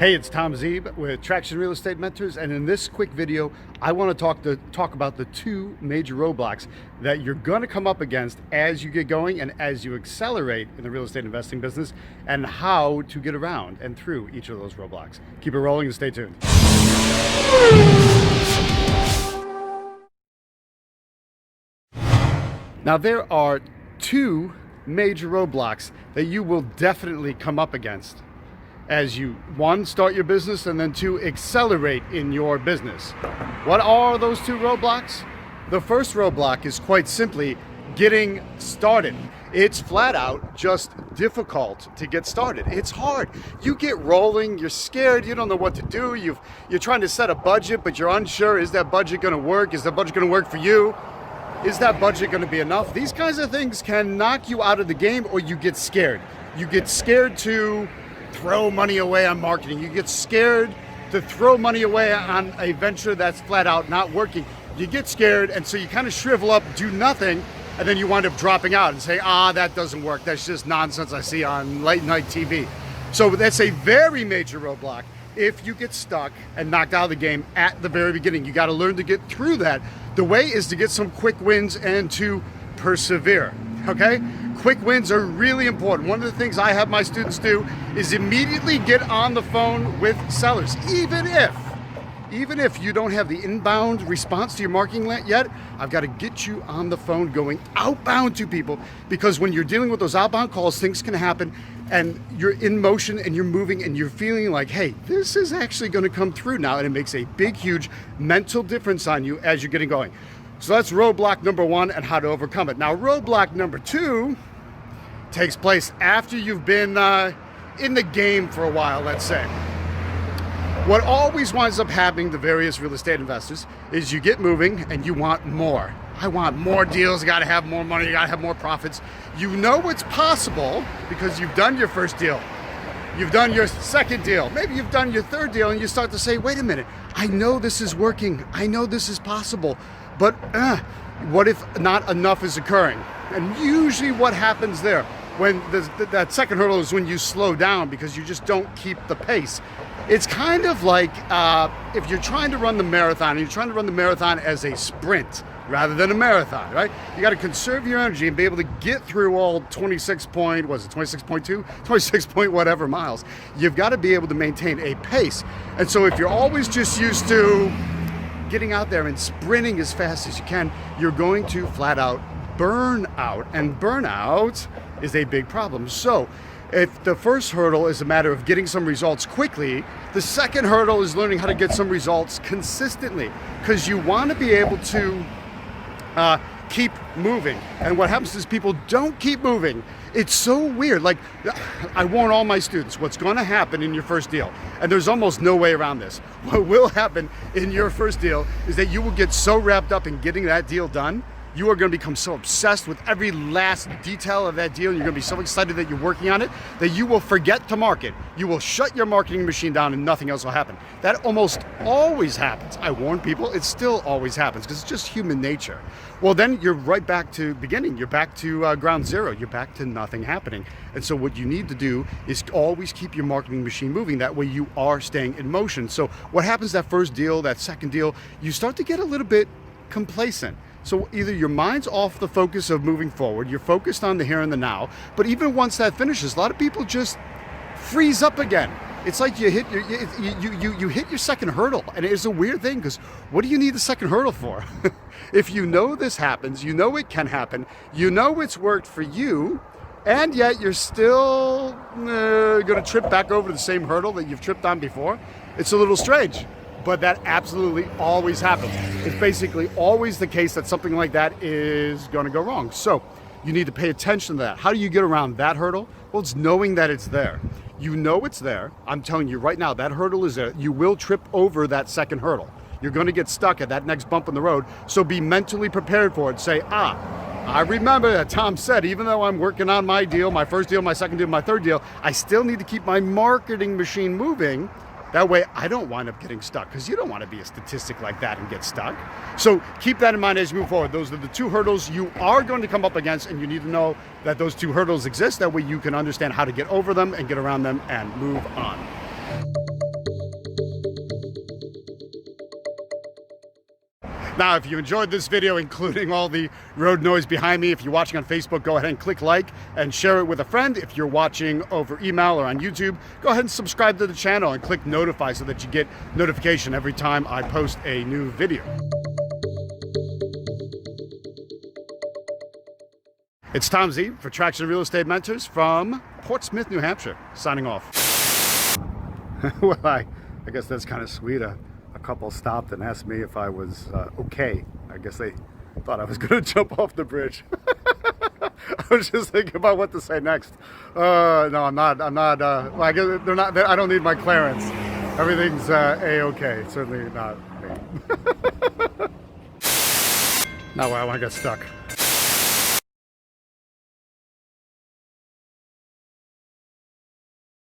Hey, it's Tom Zeeb with Traction Real Estate Mentors, and in this quick video, I want to talk about the two major roadblocks that you're going to come up against as you get going and as you accelerate in the real estate investing business, and how to get around and through each of those roadblocks. Keep it rolling and stay tuned. Now, there are two major roadblocks that you will definitely come up against as you, one, start your business, and then two, accelerate in your business. What are those two roadblocks? The first roadblock is quite simply getting started. It's flat out just difficult to get started. It's hard. You get rolling, you're scared, you don't know what to do, you're trying to set a budget, but you're unsure, is that budget gonna work? Is that budget gonna work for you? Is that budget gonna be enough? These kinds of things can knock you out of the game, or you get scared. You get scared to throw money away on marketing. You get scared to throw money away on a venture that's flat out not working. You get scared, and so you kind of shrivel up, do nothing, and then you wind up dropping out and say, that doesn't work. That's just nonsense I see on late night TV. So that's a very major roadblock. If you get stuck and knocked out of the game at the very beginning, you got to learn to get through that. The way is to get some quick wins and to persevere, okay? Quick wins are really important. One of the things I have my students do is immediately get on the phone with sellers. Even if you don't have the inbound response to your marketing yet, I've got to get you on the phone going outbound to people, because when you're dealing with those outbound calls, things can happen and you're in motion and you're moving and you're feeling like, hey, this is actually going to come through now, and it makes a big, huge mental difference on you as you're getting going. So that's roadblock number one and how to overcome it. Now, roadblock number two takes place after you've been in the game for a while, let's say. What always winds up happening to various real estate investors is you get moving and you want more. I want more deals, you gotta have more money, you gotta have more profits. You know it's possible because you've done your first deal. You've done your second deal. Maybe you've done your third deal, and you start to say, wait a minute, I know this is working. I know this is possible, but what if not enough is occurring? And usually what happens there, when that second hurdle, is when you slow down because you just don't keep the pace. It's kind of like if you're trying to run the marathon, and you're trying to run the marathon as a sprint rather than a marathon, right? You got to conserve your energy and be able to get through all 26 point whatever miles. You've got to be able to maintain a pace. And so if you're always just used to getting out there and sprinting as fast as you can, you're going to flat out burn out, and burnout is a big problem. So if the first hurdle is a matter of getting some results quickly, the second hurdle is learning how to get some results consistently, because you want to be able to keep moving. And what happens is people don't keep moving. It's so weird. Like, I warn all my students what's going to happen in your first deal, and there's almost no way around this. What will happen in your first deal is that you will get so wrapped up in getting that deal done, you are going to become so obsessed with every last detail of that deal, and you're going to be so excited that you're working on it, that you will forget to market. You will shut your marketing machine down and nothing else will happen. That almost always happens. I warn people, it still always happens, because it's just human nature. Well, then you're right back to beginning. You're back to ground zero. You're back to nothing happening. And so what you need to do is always keep your marketing machine moving. That way you are staying in motion. So what happens that first deal, that second deal, you start to get a little bit complacent. So either your mind's off the focus of moving forward, you're focused on the here and the now, but even once that finishes, a lot of people just freeze up again. It's like you hit your second hurdle, and it's a weird thing, because what do you need the second hurdle for? If you know this happens, you know it can happen, you know it's worked for you, and yet you're still gonna trip back over the same hurdle that you've tripped on before, it's a little strange. But that absolutely always happens. It's basically always the case that something like that is going to go wrong. So you need to pay attention to that. How do you get around that hurdle? Well, it's knowing that it's there. You know it's there. I'm telling you right now, that hurdle is there. You will trip over that second hurdle. You're going to get stuck at that next bump in the road. So be mentally prepared for it. Say, I remember that Tom said, even though I'm working on my deal, my first deal, my second deal, my third deal, I still need to keep my marketing machine moving. That way I don't wind up getting stuck, because you don't want to be a statistic like that and get stuck. So keep that in mind as you move forward. Those are the two hurdles you are going to come up against, and you need to know that those two hurdles exist. That way you can understand how to get over them and get around them and move on. Now, if you enjoyed this video, including all the road noise behind me, if you're watching on Facebook, go ahead and click like and share it with a friend. If you're watching over email or on YouTube, go ahead and subscribe to the channel and click notify so that you get notification every time I post a new video. It's Tom Z for Traction Real Estate Mentors from Portsmouth, New Hampshire, signing off. Well, I guess that's kind of sweet. A couple stopped and asked me if I was okay. I guess they thought I was going to jump off the bridge. I was just thinking about what to say next. No, I'm not. Well, I guess they're not. I don't need my clearance. Everything's a-okay. Certainly not me. Now I want to get stuck.